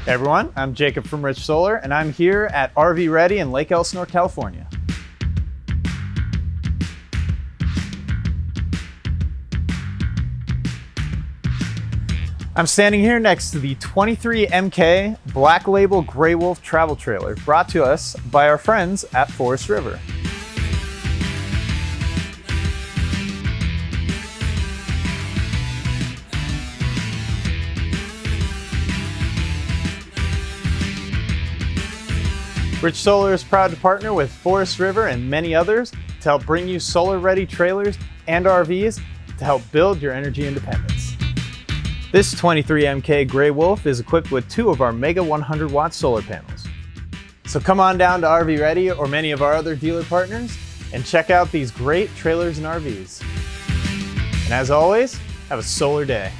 Hey everyone, I'm Jacob from Rich Solar, and I'm here at RV Ready in Lake Elsinore, California. I'm standing here next to the 23 MK Black Label Grey Wolf travel trailer brought to us by our friends at Forest River. Rich Solar is proud to partner with Forest River and many others to help bring you solar-ready trailers and RVs to help build your energy independence. This 23 MK Grey Wolf is equipped with 2 of our Mega 100 watt solar panels. So come on down to RV Ready or many of our other dealer partners and check out these great trailers and RVs. And as always, have a solar day.